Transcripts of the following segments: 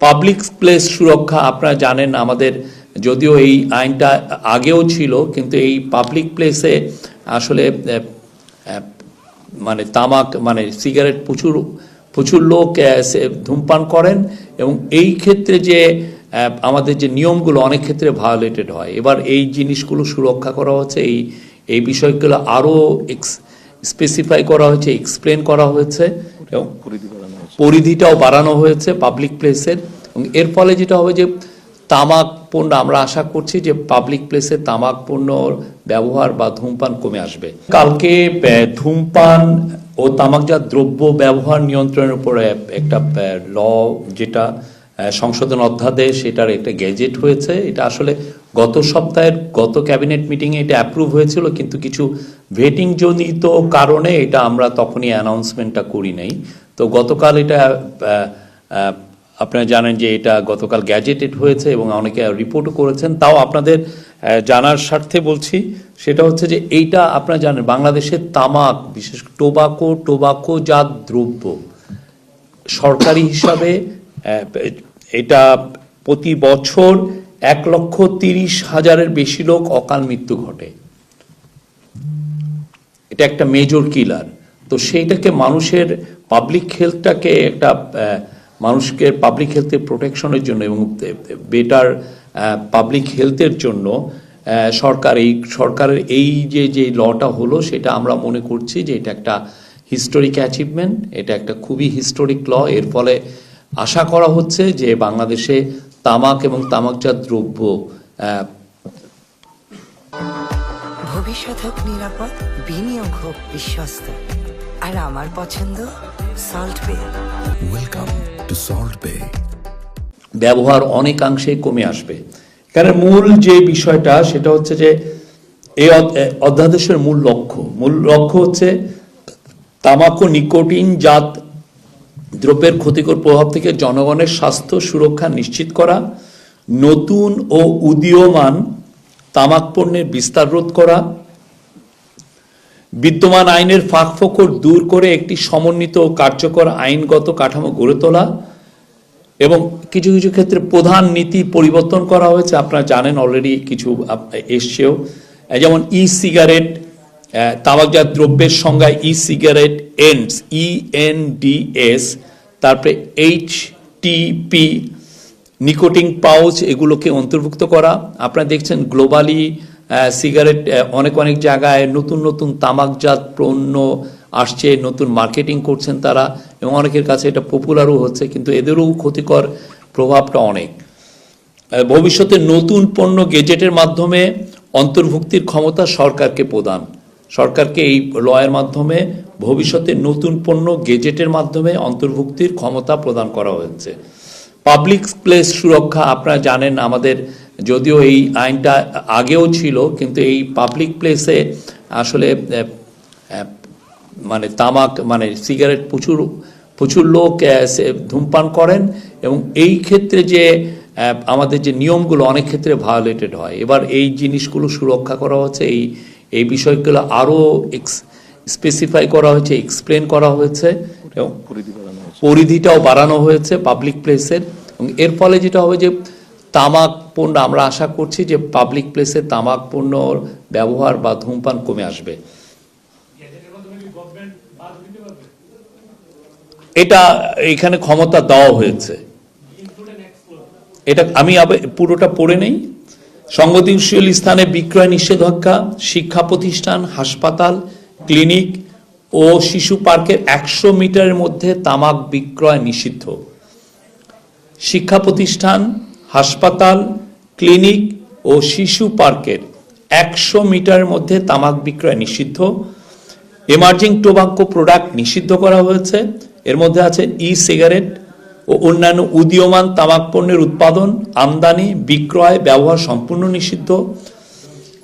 Public place সুরক্ষা আপনারা জানেন, আমাদের যদিও এই আইনটা আগেও ছিল, কিন্তু এই পাবলিক প্লেসে আসলে মানে তামাক মানে সিগারেট প্রচুর লোক ধূমপান করেন এবং এই ক্ষেত্রে যে আমাদের যে নিয়মগুলো অনেক ক্ষেত্রে ভায়োলেটেড হয়। এবার এই জিনিসগুলো সুরক্ষা করা হচ্ছে, এই বিষয়গুলো আরও স্পেসিফাই করা হয়েছে, এক্সপ্লেন করা হয়েছে এবং পরিধিটাও বাড়ানো হয়েছে পাবলিক প্লেসের। এবং এর ফলে যেটা হবে যে তামাক পণ্য, আমরা আশা করছি যে পাবলিক প্লেসে তামাক পণ্য ব্যবহার বা ধূমপান কমে আসবে। কালকে ধূমপান ও তামাকজাত দ্রব্য ব্যবহার নিয়ন্ত্রণের উপরে একটা ল, যেটা সংশোধন অধ্যাদেশ, এটার একটা গেজেট হয়েছে। এটা আসলে গত সপ্তাহের গত ক্যাবিনেট মিটিংয়ে এটা অ্যাপ্রুভ হয়েছিল, কিন্তু কিছু ভেটিং জনিত কারণে এটা আমরা তখনই অ্যানাউন্সমেন্টটা করি নাই। তো গতকাল এটা আপনারা জানেন যে এটা গতকাল গ্যাজেটেড হয়েছে এবং অনেকে রিপোর্টও করেছেন। তাও আপনাদের জানার স্বার্থে বলছি, সেটা হচ্ছে যে এইটা আপনারা জানেন বাংলাদেশের তামাক, বিশেষ টোবাকোজাত দ্রব্য সরকারি হিসাবে এটা প্রতি বছর 1,30,000-এর বেশি লোক অকাল মৃত্যু ঘটে। এটা একটা মেজর কিলার। তো সেইটাকে মানুষের পাবলিক হেলথটাকে একটা মানুষকে পাবলিক হেলথের প্রোটেকশনের জন্য এবং বেটার পাবলিক হেলথের জন্য সরকারের এই যে লটা হলো, সেটা আমরা মনে করছি যে এটা একটা হিস্টোরিক অ্যাচিভমেন্ট, এটা একটা খুবই হিস্টোরিক ল। এর ফলে আশা করা হচ্ছে যে বাংলাদেশে তামাক এবং তামাকজাত দ্রব্য ভবিষ্যৎ হোক নিরাপদ, বিনিয়োগ হোক বিশ্বস্ত, আর আমার পছন্দ সল্ট বে। ওয়েলকাম টু সল্ট বে। ব্যবহার অনেকাংশে কমে আসবে। এখানে মূল যে বিষয়টা সেটা হচ্ছে যে এই অধ্যাদেশের মূল লক্ষ্য হচ্ছে তামাক ও নিকোটিন জাত দ্রব্যের ক্ষতিকর প্রভাব থেকে জনগণের স্বাস্থ্য সুরক্ষা নিশ্চিত করা, নতুন ও উদীয়মান তামাক পণ্যের বিস্তার রোধ করা, বিদ্যমান আইনের ফাঁকফোকর দূর করে একটি সমন্বিত ও কার্যকর আইনগত কাঠামো গড়ে তোলা এবং কিছু কিছু ক্ষেত্রে প্রধান নীতি পরিবর্তন করা হয়েছে। আপনারা জানেন অলরেডি কিছু এসছেও, যেমন ই সিগারেট, তামাকজাত দ্রব্যের সংজ্ঞায় ই সিগারেট এন্ডস, ENDS, তারপরে HTP, নিকোটিন পাউচ, এগুলোকে অন্তর্ভুক্ত করা। আপনারা দেখছেন গ্লোবালি সিগারেট অনেক জায়গায় নতুন তামাকজাত পণ্য আসছে, নতুন মার্কেটিং করছেন তারা এবং অনেকের কাছে এটা পপুলারও হচ্ছে, কিন্তু এদেরও ক্ষতিকর প্রভাবটা অনেক। ভবিষ্যতে নতুন পণ্য গেজেটের মাধ্যমে অন্তর্ভুক্তির ক্ষমতা সরকারকে এই লয়ের মাধ্যমে ভবিষ্যতে নতুন পণ্য গেজেটের মাধ্যমে অন্তর্ভুক্তির ক্ষমতা প্রদান করা হয়েছে। পাবলিক প্লেস সুরক্ষা আপনারা জানেন, আমাদের যদিও এই আইনটা আগেও ছিল, কিন্তু এই পাবলিক প্লেসে আসলে মানে তামাক মানে সিগারেট প্রচুর লোক ধূমপান করেন এবং এই ক্ষেত্রে যে আমাদের যে নিয়মগুলো অনেক ক্ষেত্রে ভায়োলেটেড হয়। এবার এই জিনিসগুলো সুরক্ষা করা হচ্ছে, এই বিষয়গুলো আরও স্পেসিফাই করা হয়েছে, এক্সপ্লেন করা হয়েছে এবং পরিধিটাও বাড়ানো হয়েছে পাবলিক প্লেসের। এবং এর ফলে যেটা হবে যে তামাক পণ্য, আমরা আশা করছি যে পাবলিক প্লেসে তামাক পণ্য ব্যবহার বা ধূমপান কমে আসবে। এটা এখানে ক্ষমতা দেওয়া হয়েছে, এটা আমি পুরোটা পড়ে নেই। সংবেদনশীল স্থানে বিক্রয় নিষেধাজ্ঞা, শিক্ষা প্রতিষ্ঠান, হাসপাতাল, ক্লিনিক ও শিশু পার্কের 100 মিটারের মধ্যে তামাক বিক্রয় নিষিদ্ধ। শিক্ষা প্রতিষ্ঠান, হাসপাতাল, ক্লিনিক ও শিশু পার্কের 100 মিটারের মধ্যে তামাক বিক্রয় নিষিদ্ধ। এমার্জিং টোবাকো প্রোডাক্ট নিষিদ্ধ করা হয়েছে। এর মধ্যে আছে ই সিগারেট ও অন্যান্য উদীয়মান তামাক পণ্যের উৎপাদন, আমদানি, বিক্রয়, ব্যবহার সম্পূর্ণ নিষিদ্ধ।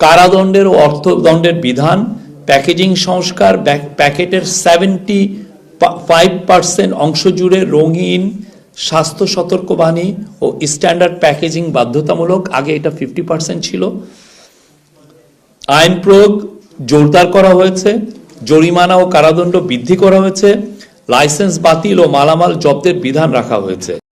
কারাদণ্ডের ও অর্থদণ্ডের বিধান, প্যাকেজিং সংস্কার, প্যাকেটের 75% অংশ জুড়ে রঙিন, স্বাস্থ্য সতর্কবাণী ও স্ট্যান্ডার্ড প্যাকেজিং বাধ্যতামূলক, আগে এটা 50% ছিল। আইন প্রয়োগ জোরদার করা হয়েছে, জরিমানা ও কারাদণ্ড বৃদ্ধি করা হয়েছে, লাইসেন্স বাতিল ও মালামাল জব্দের বিধান রাখা হয়েছে।